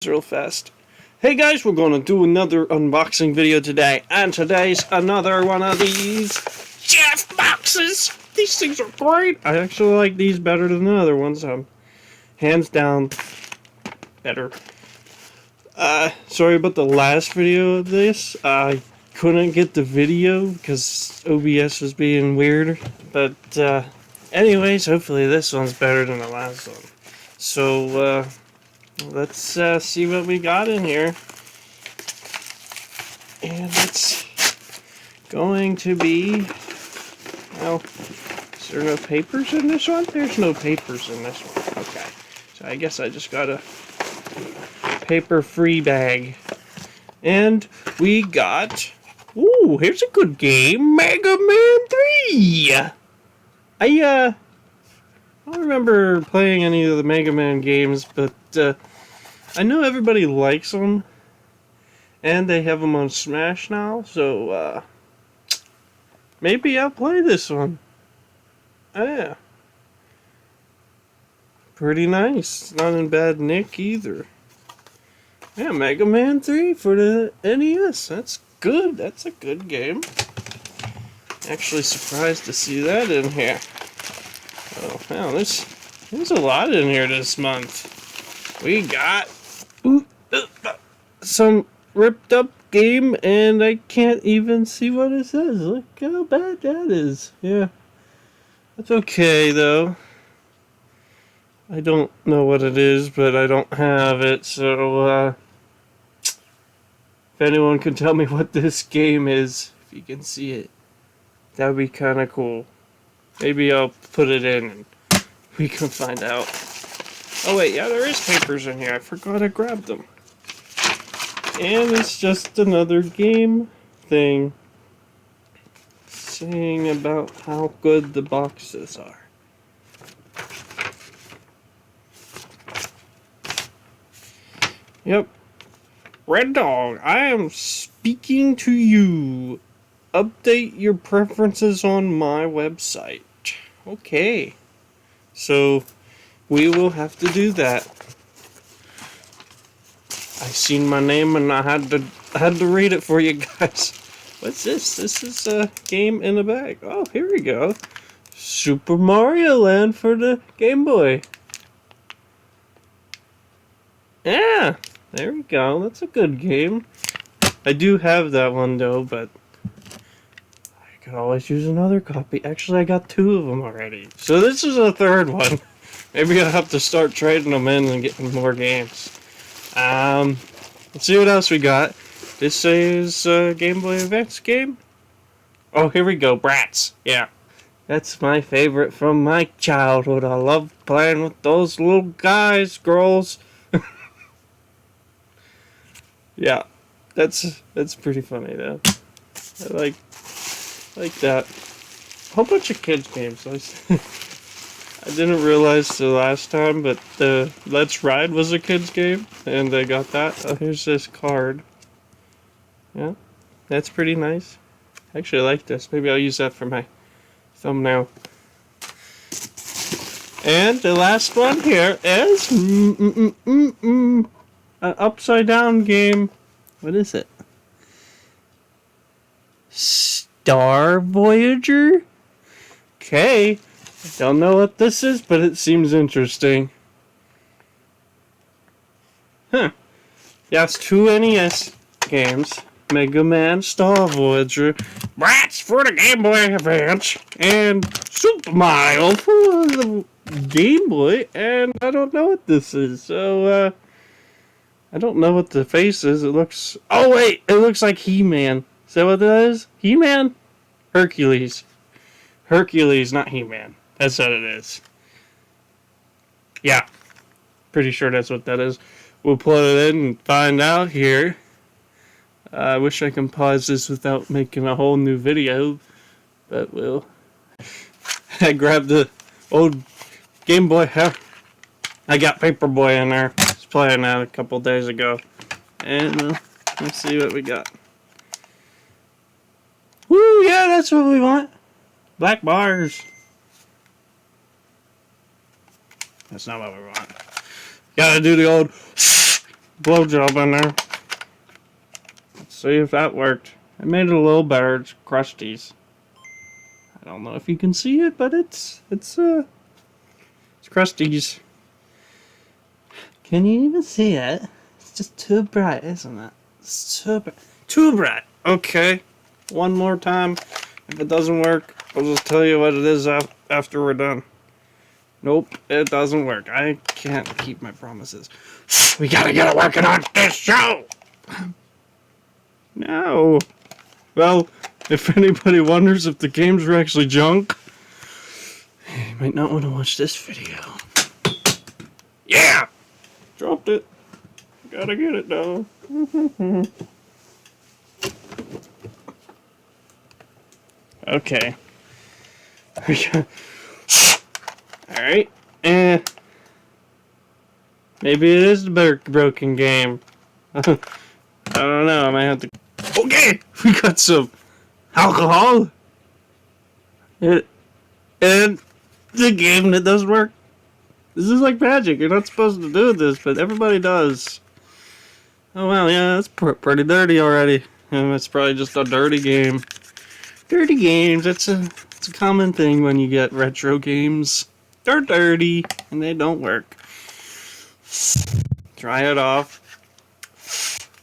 real fast. Hey guys, we're going to do another unboxing video today, and today's another one of these Geoff boxes. These things are great. I actually like these better than the other ones. Hands down better. Sorry about the last video of this. I couldn't get the video because OBS was being weird, but anyways, hopefully this one's better than the last one. So let's see what we got in here. And it's going to be, well, is there no papers in this one? There's no papers in this one. Okay, so I guess I just got a paper-free bag. And we got, ooh, here's a good game, Mega Man 3! I don't remember playing any of the Mega Man games, but I know everybody likes them. And they have them on Smash now, so maybe I'll play this one. Oh, yeah. Pretty nice. It's not in bad nick either. Yeah, Mega Man 3 for the NES. That's good. That's a good game. Actually surprised to see that in here. Oh, wow, there's a lot in here this month. We got some ripped up game, and I can't even see what it says. Look how bad that is. Yeah. That's okay, though. I don't know what it is, but I don't have it, so, if anyone can tell me what this game is, if you can see it, that would be kind of cool. Maybe I'll put it in and we can find out. Oh wait, yeah, there is papers in here. I forgot I grabbed them. And it's just another game thing saying about how good the boxes are. Yep. Red Dog, I am speaking to you. Update your preferences on my website. Okay. So, we will have to do that. I seen my name and I had to read it for you guys. What's this? This is a game in a bag. Oh, here we go. Super Mario Land for the Game Boy. Yeah, there we go. That's a good game. I do have that one though, but I could always use another copy. Actually, I got 2 of them already. So this is a third one. Maybe I'll have to start trading them in and getting more games. Let's see what else we got. This is a Game Boy Advance game. Oh, here we go. Bratz. Yeah. That's my favorite from my childhood. I love playing with those little guys, girls. Yeah. That's pretty funny though. I like that. A whole bunch of kids games. I didn't realize the last time, but the Let's Ride was a kids game, and I got that. Oh, here's this card. Yeah, that's pretty nice. Actually, I like this. Maybe I'll use that for my thumbnail. And the last one here is an upside down game. What is it? Star Voyager? Okay. Don't know what this is, but it seems interesting. Huh. Yeah, it's 2 NES games. Mega Man, Star Voyager, Bratz for the Game Boy Advance, and Super Mario for the Game Boy, and I don't know what this is, so, I don't know what the face is. It looks, oh wait, it looks like He-Man. Is that what that is? He-Man? Hercules. Hercules, not He-Man. That's what it is. Yeah. Pretty sure that's what that is. We'll plug it in and find out here. I wish I can pause this without making a whole new video. But we'll... I grabbed the old Game Boy. I got Paperboy in there. I was playing that a couple days ago. And let's see what we got. Woo, yeah, that's what we want. Black bars. That's not what we want. Gotta do the old blowjob in there. Let's see if that worked. I made it a little better. It's Krusty's. I don't know if you can see it, but it's Krusty's. Can you even see it? It's just too bright, isn't it? It's too bright. Too bright. Okay. One more time. If it doesn't work, I'll just tell you what it is after we're done. Nope, it doesn't work. I can't keep my promises. We gotta get it working on this show! No. Well, if anybody wonders if the games were actually junk, you might not want to watch this video. Yeah! Dropped it. Gotta get it though. Okay. Alright. Maybe it is the broken game. I don't know. I might have to. Okay! We got some alcohol. And the game that doesn't work. This is like magic. You're not supposed to do this, but everybody does. Oh, well, yeah, that's pretty dirty already. And it's probably just a dirty game. Dirty games, it's a common thing when you get retro games. They're dirty, and they don't work. Dry it off.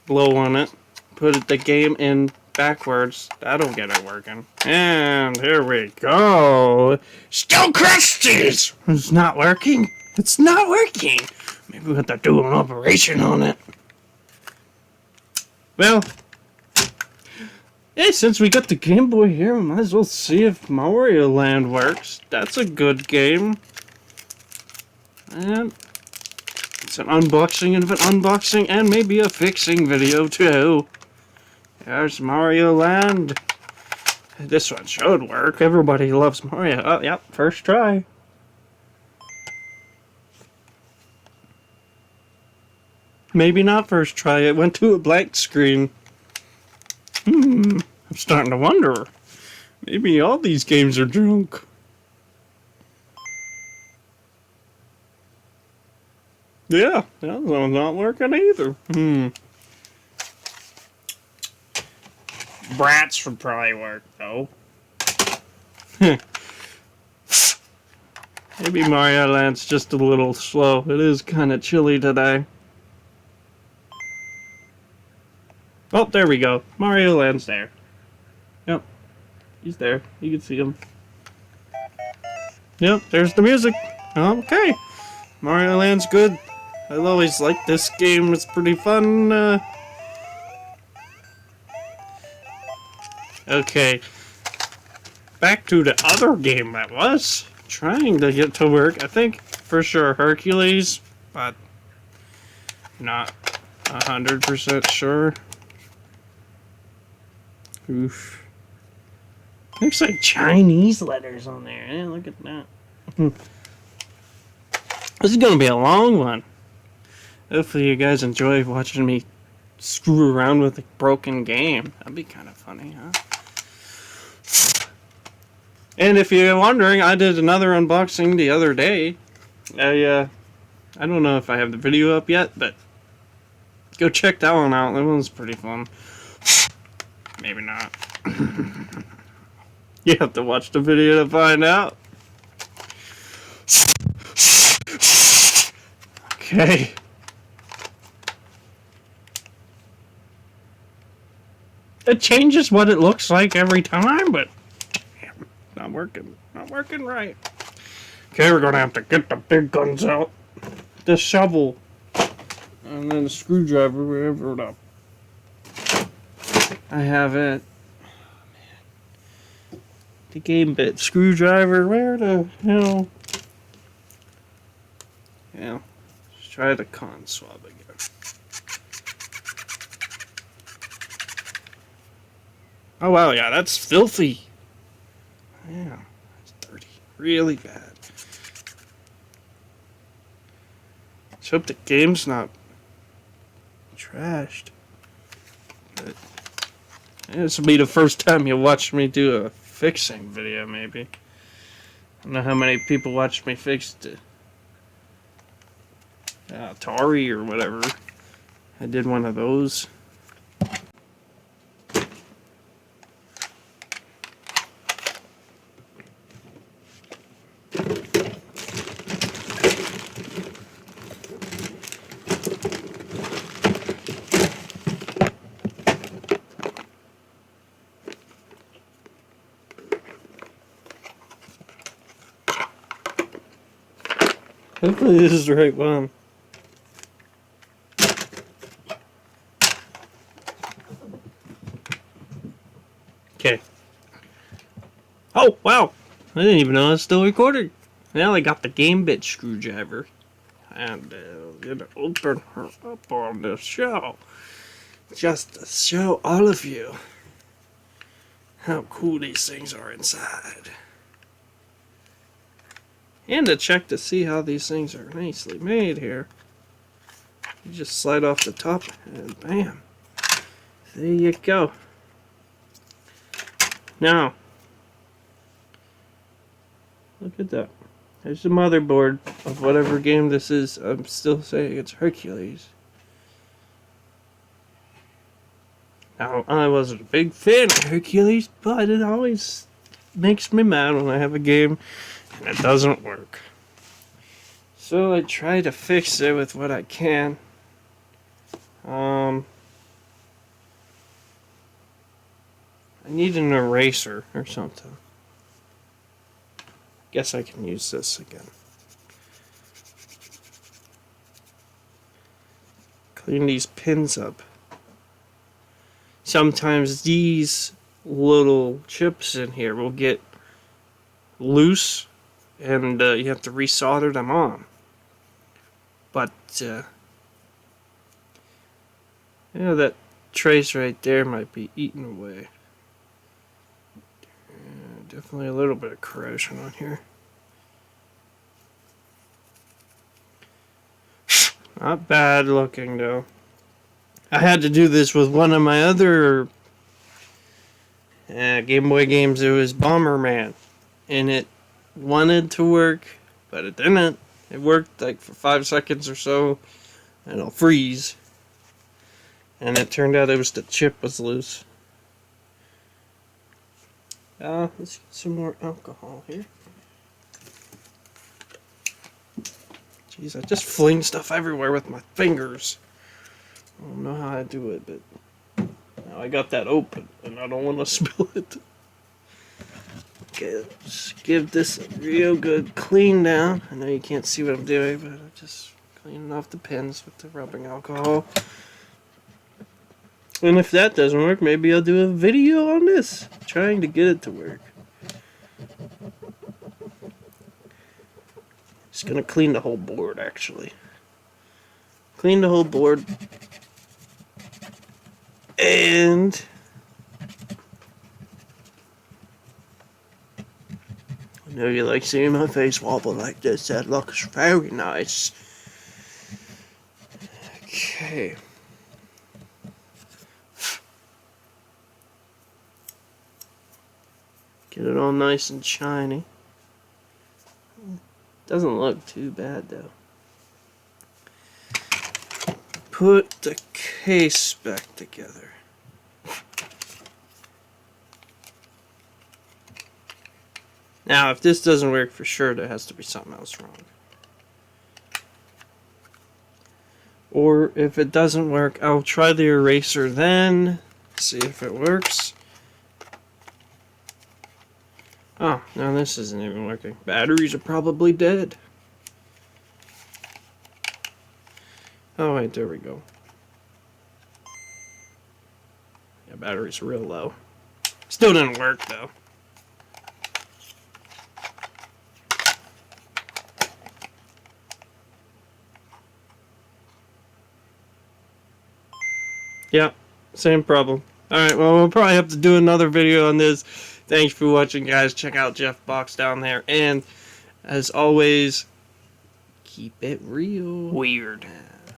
Blow on it. Put the game in backwards. That'll get it working. And here we go. Still Krusty's! It's not working. It's not working. Maybe we have to do an operation on it. Well, hey, since we got the Game Boy here, we might as well see if Mario Land works. That's a good game. And it's an unboxing of an unboxing and maybe a fixing video too. There's Mario Land. This one should work. Everybody loves Mario. Oh, yep, first try. Maybe not first try. It went to a blank screen. I'm starting to wonder. Maybe all these games are junk. Yeah, that one's not working either. Brats would probably work, though. Maybe Mario Land's just a little slow. It is kind of chilly today. Oh, there we go. Mario Land's there. Yep. He's there. You can see him. Yep, there's the music. Okay. Mario Land's good. I always liked this game. It's pretty fun. Okay. Back to the other game that was trying to get to work. I think for sure Hercules, but not 100% sure. Oof. Looks like Chinese letters on there. Eh? Look at that. This is gonna be a long one. Hopefully you guys enjoy watching me screw around with a broken game. That'd be kind of funny, huh? And if you're wondering, I did another unboxing the other day. I don't know if I have the video up yet, but go check that one out. That one's pretty fun. Maybe not. You have to watch the video to find out. Okay. It changes what it looks like every time, but not working. Not working right. Okay, we're gonna have to get the big guns out. The shovel. And then the screwdriver, wherever it up. I have it. Oh, man. The game bit. Screwdriver, where the hell? Yeah. Let's try the con swab again. Oh wow, yeah, that's filthy. Yeah, it's dirty. Really bad. Let's hope the game's not trashed. But this will be the first time you watch me do a fixing video, maybe. I don't know how many people watched me fix the Atari or whatever. I did one of those. Hopefully this is the right one. Okay. Oh, wow! I didn't even know I was still recording. Now I got the game bit screwdriver. And gonna open her up on the show. Just to show all of you how cool these things are inside. And to check to see how these things are nicely made here. You just slide off the top and bam. There you go. Now, look at that. There's the motherboard of whatever game this is. I'm still saying it's Hercules. Now, I wasn't a big fan of Hercules, but it always makes me mad when I have a game and it doesn't work. So I try to fix it with what I can. I need an eraser or something. Guess I can use this again. Clean these pins up. Sometimes these little chips in here will get loose and you have to resolder them on. But yeah, that trace right there might be eaten away. Definitely a little bit of corrosion on here. Not bad looking though. I had to do this with one of my other Game Boy games. It was Bomberman, and it wanted to work, but it didn't. It worked like for 5 seconds or so, and it'll freeze. And it turned out it was the chip was loose. Let's get some more alcohol here. Jeez, I just fling stuff everywhere with my fingers. I don't know how I do it, but now I got that open, and I don't want to spill it. Okay, let's give this a real good clean down. I know you can't see what I'm doing, but I'm just cleaning off the pins with the rubbing alcohol. And if that doesn't work, maybe I'll do a video on this, trying to get it to work. Just gonna clean the whole board, actually. Clean the whole board. And I know you like seeing my face wobble like this. That looks very nice. Okay. Get it all nice and shiny. Doesn't look too bad though. Put the case back together. Now, if this doesn't work for sure, there has to be something else wrong. Or if it doesn't work, I'll try the eraser then, see if it works. Oh, no, this isn't even working. Batteries are probably dead. Oh, wait, there we go. Yeah, battery's real low. Still didn't work, though. Yeah, same problem. Alright, well, we'll probably have to do another video on this. Thanks for watching, guys. Check out Geoff Box down there. And, as always, keep it real. Weird.